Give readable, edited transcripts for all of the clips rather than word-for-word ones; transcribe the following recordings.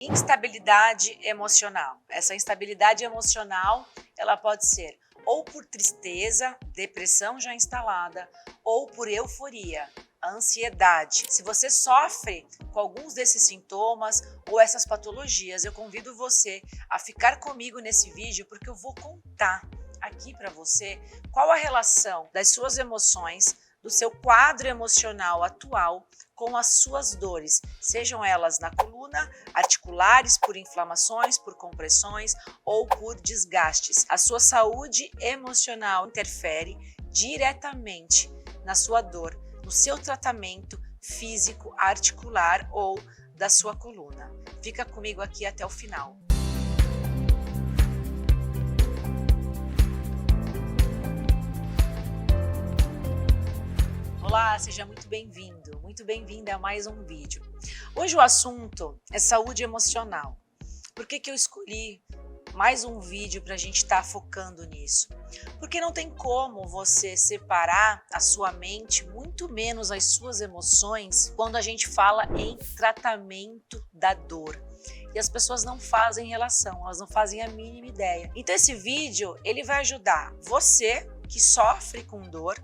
Instabilidade emocional. Essa instabilidade emocional, ela pode ser ou por tristeza, depressão já instalada, ou por euforia, ansiedade. Se você sofre com alguns desses sintomas ou essas patologias, eu convido você a ficar comigo nesse vídeo porque eu vou contar aqui para você qual a relação das suas emoções, do seu quadro emocional atual com as suas dores, sejam elas na coluna, articulares, por inflamações, por compressões ou por desgastes. A sua saúde emocional interfere diretamente na sua dor, no seu tratamento físico, articular ou da sua coluna. Fica comigo aqui até o final. Olá, seja muito bem-vindo, muito bem-vinda a mais um vídeo. Hoje o assunto é saúde emocional. Por que eu escolhi mais um vídeo para a gente estar focando nisso? Porque não tem como você separar a sua mente, muito menos as suas emoções, quando a gente fala em tratamento da dor. E as pessoas não fazem relação, elas não fazem a mínima ideia. Então esse vídeo, ele vai ajudar você que sofre com dor,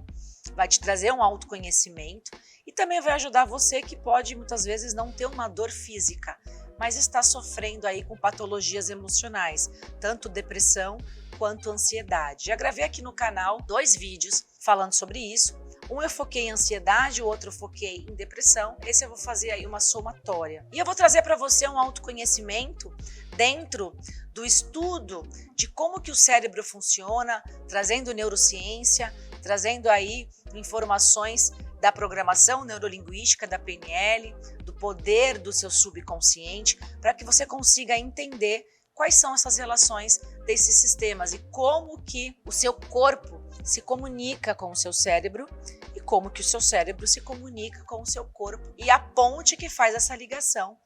vai te trazer um autoconhecimento e também vai ajudar você que pode muitas vezes não ter uma dor física, mas está sofrendo aí com patologias emocionais, tanto depressão quanto ansiedade. Já gravei aqui no canal 2 vídeos falando sobre isso. Um eu foquei em ansiedade, o outro eu foquei em depressão. Esse eu vou fazer aí uma somatória. E eu vou trazer para você um autoconhecimento dentro do estudo de como que o cérebro funciona, trazendo neurociência, trazendo aí informações da programação neurolinguística, da PNL, do poder do seu subconsciente, para que você consiga entender quais são essas relações desses sistemas e como que o seu corpo se comunica com o seu cérebro e como que o seu cérebro se comunica com o seu corpo. E a ponte que faz essa ligação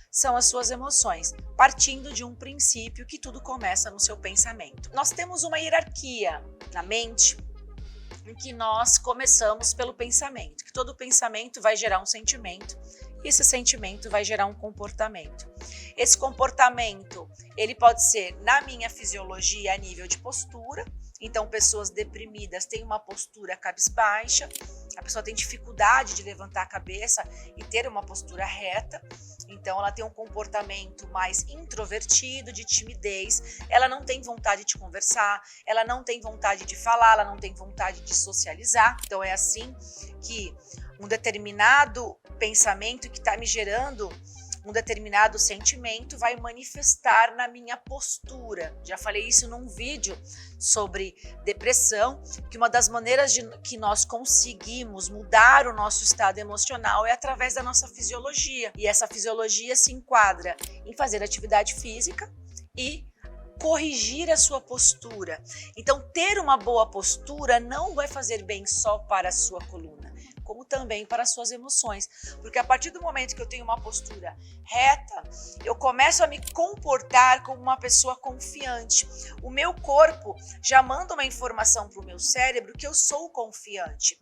são as suas emoções, partindo de um princípio que tudo começa no seu pensamento. Nós temos uma hierarquia na mente em que nós começamos pelo pensamento, que todo pensamento vai gerar um sentimento e esse sentimento vai gerar um comportamento. Esse comportamento, ele pode ser na minha fisiologia a nível de postura, então pessoas deprimidas têm uma postura cabisbaixa, a pessoa tem dificuldade de levantar a cabeça e ter uma postura reta, então ela tem um comportamento mais introvertido, de timidez, ela não tem vontade de conversar, ela não tem vontade de falar, ela não tem vontade de socializar. Então é assim que um determinado pensamento que está me gerando um determinado sentimento vai manifestar na minha postura. Já falei isso num vídeo sobre depressão, que uma das maneiras que nós conseguimos mudar o nosso estado emocional é através da nossa fisiologia. E essa fisiologia se enquadra em fazer atividade física e corrigir a sua postura. Então, ter uma boa postura não vai fazer bem só para a sua coluna, como também para as suas emoções. Porque a partir do momento que eu tenho uma postura reta, eu começo a me comportar como uma pessoa confiante. O meu corpo já manda uma informação para o meu cérebro que eu sou confiante.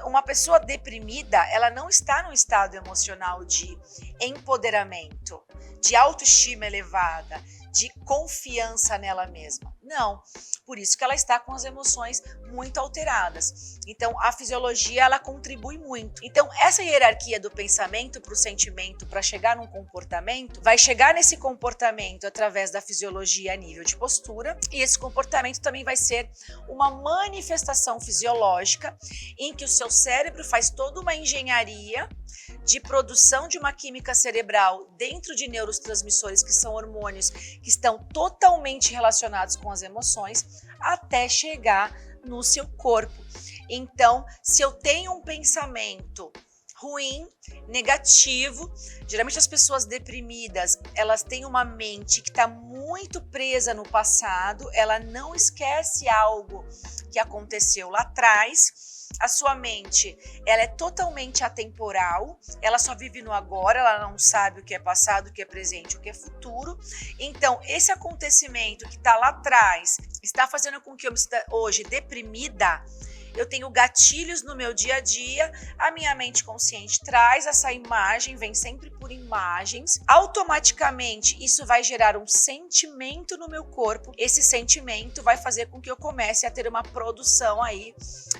Uma pessoa deprimida, ela não está num estado emocional de empoderamento, de autoestima elevada, de confiança nela mesma. Não, por isso que ela está com as emoções muito alteradas. Então, a fisiologia, ela contribui muito. Então, essa hierarquia do pensamento para o sentimento, para chegar num comportamento, vai chegar nesse comportamento através da fisiologia a nível de postura, e esse comportamento também vai ser uma manifestação fisiológica em que o seu cérebro faz toda uma engenharia de produção de uma química cerebral dentro de neurotransmissores, que são hormônios que estão totalmente relacionados com as emoções, até chegar no seu corpo. Então, se eu tenho um pensamento ruim, negativo, geralmente as pessoas deprimidas, elas têm uma mente que está muito presa no passado, ela não esquece algo que aconteceu lá atrás. A sua mente, ela é totalmente atemporal, ela só vive no agora, ela não sabe o que é passado, o que é presente, o que é futuro. Então, esse acontecimento que está lá atrás está fazendo com que eu me sinta hoje deprimida. eu tenho gatilhos no meu dia a dia, a minha mente consciente traz essa imagem, vem sempre por imagens, automaticamente isso vai gerar um sentimento no meu corpo, esse sentimento vai fazer com que eu comece a ter uma produção aí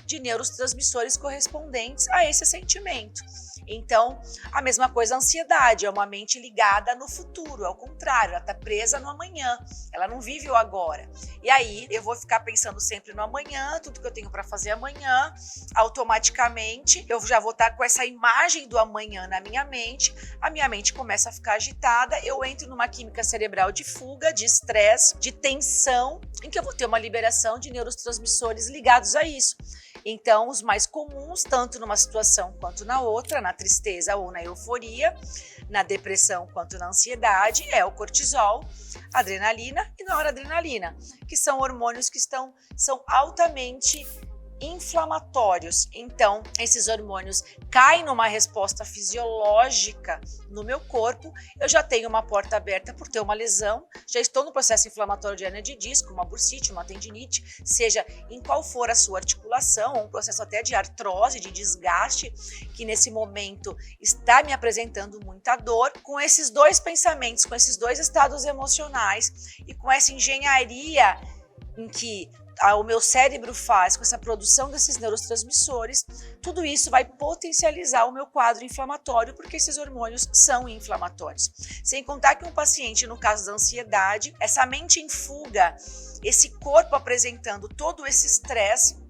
de neurotransmissores correspondentes a esse sentimento. Então, a mesma coisa a ansiedade, é uma mente ligada no futuro, ao contrário, ela está presa no amanhã, ela não vive o agora. E aí, eu vou ficar pensando sempre no amanhã, tudo que eu tenho para fazer amanhã, automaticamente, eu já vou estar com essa imagem do amanhã na minha mente, a minha mente começa a ficar agitada, eu entro numa química cerebral de fuga, de estresse, de tensão, em que eu vou ter uma liberação de neurotransmissores ligados a isso. Então, os mais comuns, tanto numa situação quanto na outra, na tristeza ou na euforia, na depressão quanto na ansiedade, é o cortisol, a adrenalina e noradrenalina, que são hormônios que são altamente inflamatórios. Então, esses hormônios caem numa resposta fisiológica no meu corpo, eu já tenho uma porta aberta por ter uma lesão, já estou no processo inflamatório de hernia de disco, uma bursite, uma tendinite, seja em qual for a sua articulação, ou um processo até de artrose, de desgaste, que nesse momento está me apresentando muita dor. Com esses dois pensamentos, com esses dois estados emocionais e com essa engenharia em que o meu cérebro faz com essa produção desses neurotransmissores, tudo isso vai potencializar o meu quadro inflamatório, porque esses hormônios são inflamatórios. Sem contar que um paciente, no caso da ansiedade, essa mente em fuga, esse corpo apresentando todo esse estresse,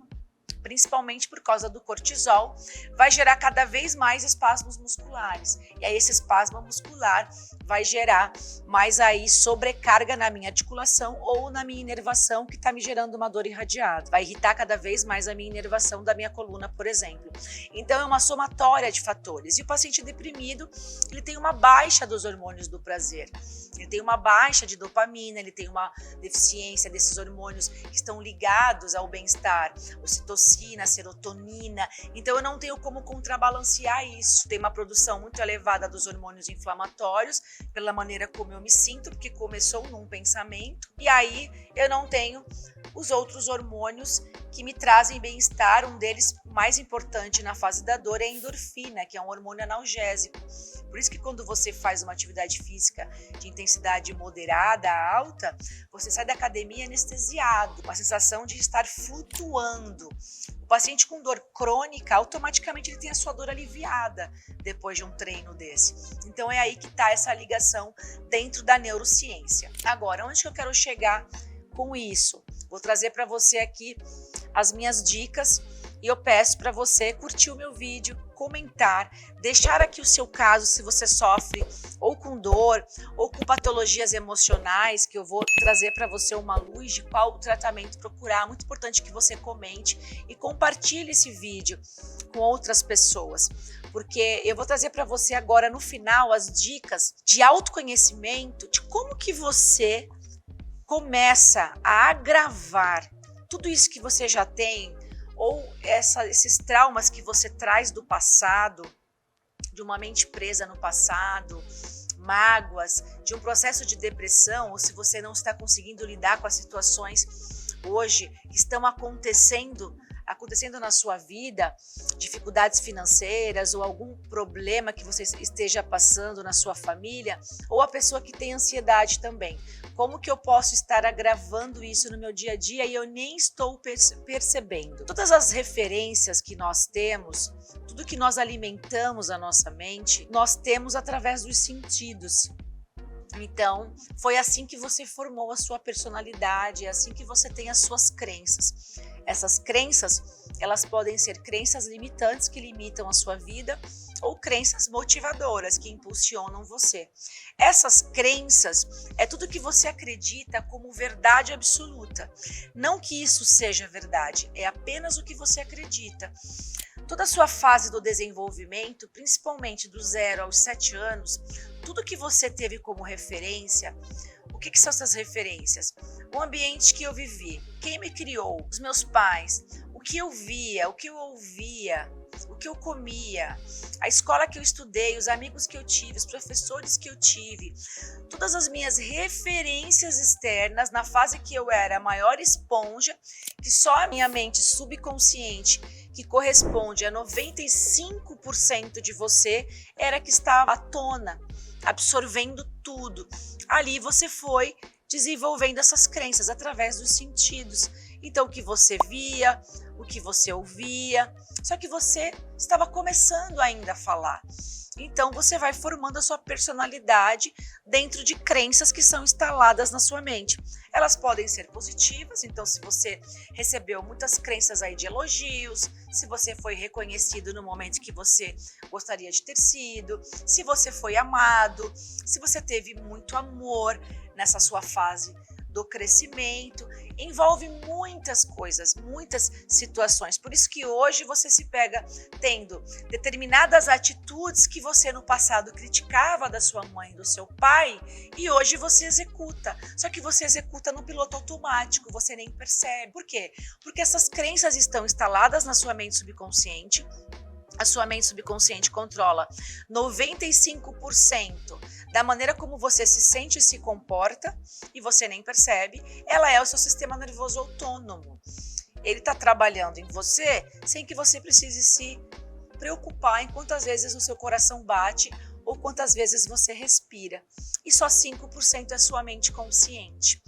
principalmente por causa do cortisol, vai gerar cada vez mais espasmos musculares. E aí esse espasmo muscular vai gerar mais aí sobrecarga na minha articulação ou na minha inervação, que está me gerando uma dor irradiada. Vai irritar cada vez mais a minha inervação da minha coluna, por exemplo. Então é uma somatória de fatores. E o paciente deprimido, ele tem uma baixa dos hormônios do prazer. Ele tem uma baixa de dopamina, ele tem uma deficiência desses hormônios que estão ligados ao bem-estar, ocitocina, serotonina. Então eu não tenho como contrabalancear isso. Tem uma produção muito elevada dos hormônios inflamatórios, pela maneira como eu me sinto, porque começou num pensamento, e aí eu não tenho os outros hormônios que me trazem bem-estar. Um deles, mais importante na fase da dor, é a endorfina, que é um hormônio analgésico. Por isso que quando você faz uma atividade física de intensidade moderada a alta, você sai da academia anestesiado, com a sensação de estar flutuando. O paciente com dor crônica, automaticamente ele tem a sua dor aliviada depois de um treino desse. Então é aí que está essa ligação dentro da neurociência. Agora, onde que eu quero chegar com isso? Vou trazer para você aqui as minhas dicas e eu peço para você curtir o meu vídeo, comentar, deixar aqui o seu caso, se você sofre ou com dor ou com patologias emocionais, que eu vou trazer para você uma luz de qual tratamento procurar. Muito importante que você comente e compartilhe esse vídeo com outras pessoas, porque eu vou trazer para você agora no final as dicas de autoconhecimento, de como que você começa a agravar tudo isso que você já tem, ou esses traumas que você traz do passado, de uma mente presa no passado, mágoas, de um processo de depressão, ou se você não está conseguindo lidar com as situações hoje que estão acontecendo na sua vida, dificuldades financeiras ou algum problema que você esteja passando na sua família, ou a pessoa que tem ansiedade também. Como que eu posso estar agravando isso no meu dia a dia e eu nem estou percebendo? Todas as referências que nós temos, tudo que nós alimentamos a nossa mente, nós temos através dos sentidos. Então, foi assim que você formou a sua personalidade, é assim que você tem as suas crenças. Essas crenças, elas podem ser crenças limitantes que limitam a sua vida ou crenças motivadoras que impulsionam você. Essas crenças é tudo que você acredita como verdade absoluta. Não que isso seja verdade, é apenas o que você acredita. Toda a sua fase do desenvolvimento, principalmente do 0 aos 7 anos, tudo que você teve como referência, o que são essas referências? O ambiente que eu vivi, quem me criou, os meus pais, o que eu via, o que eu ouvia, o que eu comia, a escola que eu estudei, os amigos que eu tive, os professores que eu tive, todas as minhas referências externas na fase que eu era a maior esponja, que só a minha mente subconsciente, que corresponde a 95% de você, era que estava à tona, absorvendo tudo. Ali você foi desenvolvendo essas crenças através dos sentidos. Então, o que você via, o que você ouvia, só que você estava começando ainda a falar. Então, você vai formando a sua personalidade dentro de crenças que são instaladas na sua mente. Elas podem ser positivas, então se você recebeu muitas crenças aí de elogios, se você foi reconhecido no momento que você gostaria de ter sido, se você foi amado, se você teve muito amor nessa sua fase do crescimento, envolve muitas coisas, muitas situações. Por isso que hoje você se pega tendo determinadas atitudes que você no passado criticava da sua mãe, do seu pai, e hoje você executa. Só que você executa no piloto automático, você nem percebe. Por quê? Porque essas crenças estão instaladas na sua mente subconsciente. A sua mente subconsciente controla 95% da maneira como você se sente e se comporta, e você nem percebe. Ela é o seu sistema nervoso autônomo. Ele está trabalhando em você sem que você precise se preocupar em quantas vezes o seu coração bate ou quantas vezes você respira. E só 5% é sua mente consciente.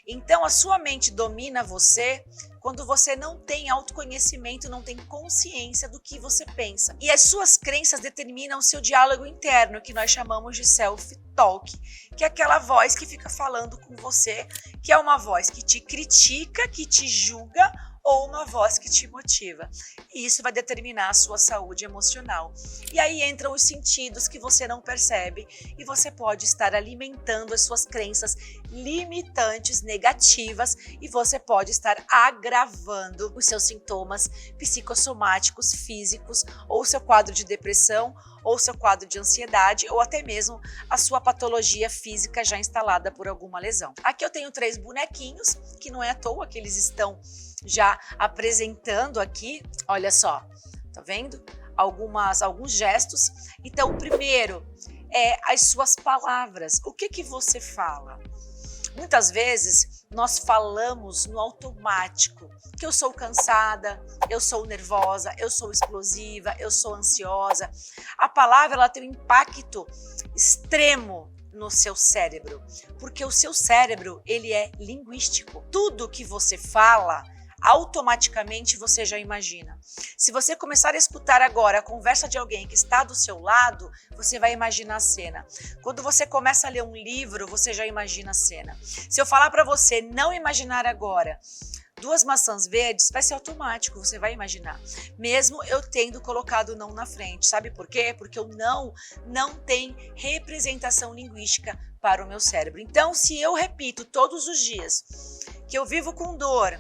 Então, a sua mente domina você quando você não tem autoconhecimento, não tem consciência do que você pensa. E as suas crenças determinam o seu diálogo interno, que nós chamamos de self-talk, que é aquela voz que fica falando com você, que é uma voz que te critica, que te julga, ou uma voz que te motiva. E isso vai determinar a sua saúde emocional. E aí entram os sentidos que você não percebe e você pode estar alimentando as suas crenças limitantes, negativas, e você pode estar agravando os seus sintomas psicossomáticos, físicos, ou seu quadro de depressão, ou seu quadro de ansiedade, ou até mesmo a sua patologia física já instalada por alguma lesão. Aqui eu tenho 3 bonequinhos, que não é à toa que eles estão já apresentando aqui, olha só, tá vendo? Alguns gestos. Então, o primeiro é as suas palavras. O que você fala? Muitas vezes nós falamos no automático, que eu sou cansada, eu sou nervosa, eu sou explosiva, eu sou ansiosa. A palavra ela tem um impacto extremo no seu cérebro, porque o seu cérebro ele é linguístico. Tudo que você fala, automaticamente você já imagina. Se você começar a escutar agora a conversa de alguém que está do seu lado, você vai imaginar a cena. Quando você começa a ler um livro, você já imagina a cena. Se eu falar para você não imaginar agora 2 maçãs verdes, vai ser automático, você vai imaginar. Mesmo eu tendo colocado o não na frente. Sabe por quê? Porque o não tem representação linguística para o meu cérebro. Então, se eu repito todos os dias que eu vivo com dor,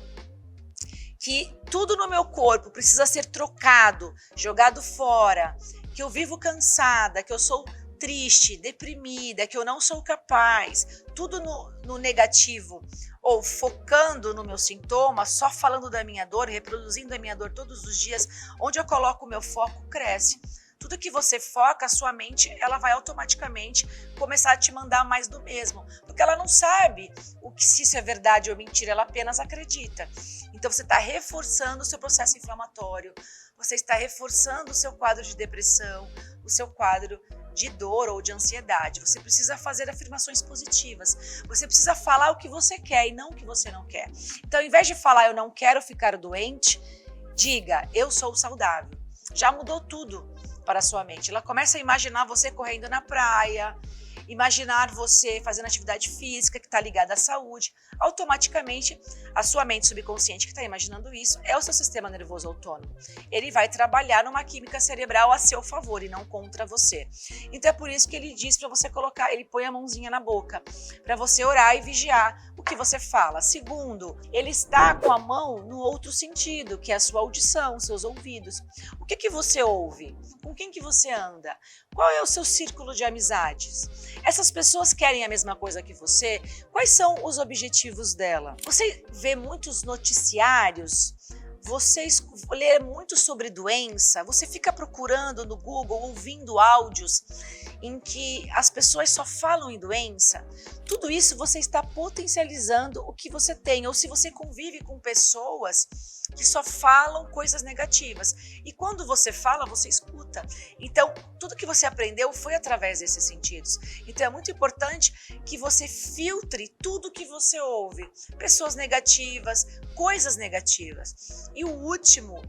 que tudo no meu corpo precisa ser trocado, jogado fora, que eu vivo cansada, que eu sou triste, deprimida, que eu não sou capaz, tudo no negativo, ou focando no meu sintoma, só falando da minha dor, reproduzindo a minha dor todos os dias, onde eu coloco o meu foco, cresce. Tudo que você foca, a sua mente, ela vai automaticamente começar a te mandar mais do mesmo, porque ela não sabe se isso é verdade ou mentira, ela apenas acredita. Então você está reforçando o seu processo inflamatório, você está reforçando o seu quadro de depressão, o seu quadro de dor ou de ansiedade. Você precisa fazer afirmações positivas, você precisa falar o que você quer e não o que você não quer. Então, ao invés de falar eu não quero ficar doente, diga eu sou saudável. Já mudou tudo para a sua mente. Ela começa a imaginar você correndo na praia, imaginar você fazendo atividade física que está ligada à saúde. Automaticamente, a sua mente subconsciente que está imaginando isso é o seu sistema nervoso autônomo. Ele vai trabalhar numa química cerebral a seu favor e não contra você. Então é por isso que ele diz para você colocar, ele põe a mãozinha na boca, para você orar e vigiar o que você fala. Segundo, ele está com a mão no outro sentido, que é a sua audição, seus ouvidos. O que você ouve? Com quem que você anda? Qual é o seu círculo de amizades? Essas pessoas querem a mesma coisa que você? Quais são os objetivos dela? Você vê muitos noticiários você lê muito sobre doença, você fica procurando no Google, ouvindo áudios em que as pessoas só falam em doença, tudo isso você está potencializando o que você tem. Ou se você convive com pessoas que só falam coisas negativas. E quando você fala, você escuta. Então, tudo que você aprendeu foi através desses sentidos. Então, é muito importante que você filtre tudo que você ouve. Pessoas negativas, coisas negativas. E o último,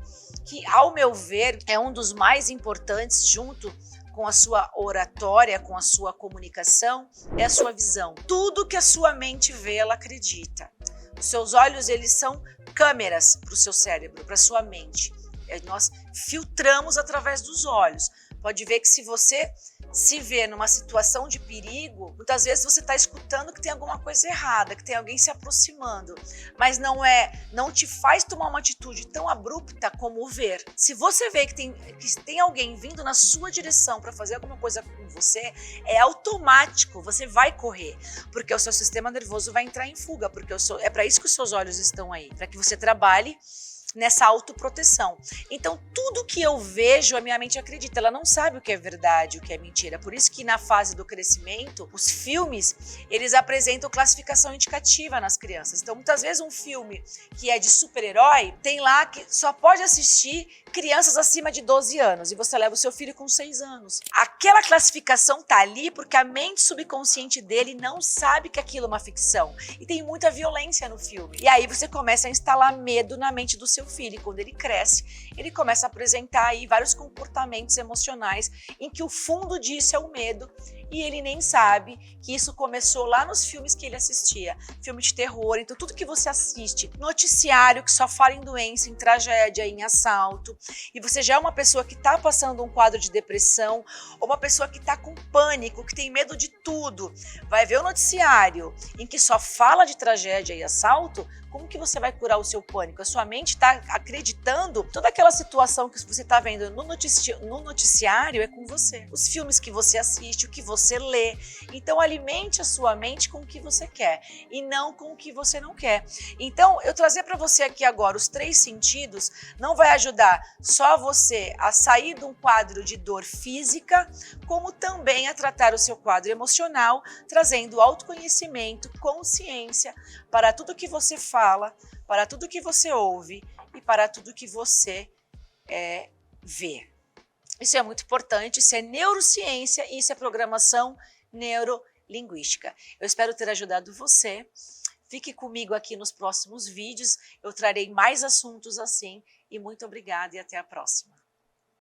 que ao meu ver é um dos mais importantes junto com a sua oratória, com a sua comunicação, é a sua visão. Tudo que a sua mente vê, ela acredita. Os seus olhos, eles são câmeras para o seu cérebro, para a sua mente. Nós filtramos através dos olhos. Pode ver que se você se vê numa situação de perigo, muitas vezes você está escutando que tem alguma coisa errada, que tem alguém se aproximando, mas não te faz tomar uma atitude tão abrupta como ver. Se você vê que tem alguém vindo na sua direção para fazer alguma coisa com você, é automático, você vai correr, porque o seu sistema nervoso vai entrar em fuga, porque é para isso que os seus olhos estão aí, para que você trabalhe nessa autoproteção. Então, tudo que eu vejo, a minha mente acredita. Ela não sabe o que é verdade, o que é mentira. Por isso que na fase do crescimento, os filmes, eles apresentam classificação indicativa nas crianças. Então, muitas vezes um filme que é de super-herói, tem lá que só pode assistir crianças acima de 12 anos. E você leva o seu filho com 6 anos. Aquela classificação tá ali porque a mente subconsciente dele não sabe que aquilo é uma ficção. E tem muita violência no filme. E aí você começa a instalar medo na mente do seu filho, e quando ele cresce, ele começa a apresentar aí vários comportamentos emocionais em que o fundo disso é o medo, e ele nem sabe que isso começou lá nos filmes que ele assistia, filme de terror. Então tudo que você assiste, noticiário que só fala em doença, em tragédia, em assalto, e você já é uma pessoa que está passando um quadro de depressão, ou uma pessoa que está com pânico, que tem medo de tudo, vai ver o noticiário em que só fala de tragédia e assalto, como que você vai curar o seu pânico? A sua mente está acreditando toda aquela situação que você está vendo no noticiário é com você. Os filmes que você assiste, o que você lê. Então, alimente a sua mente com o que você quer e não com o que você não quer. Então, eu trazer para você aqui agora os 3 sentidos não vai ajudar só você a sair de um quadro de dor física, como também a tratar o seu quadro emocional, trazendo autoconhecimento, consciência para tudo que você fala, para tudo que você ouve e para tudo que você vê. Isso é muito importante, isso é neurociência e isso é programação neurolinguística. Eu espero ter ajudado você. Fique comigo aqui nos próximos vídeos, eu trarei mais assuntos assim e muito obrigada e até a próxima.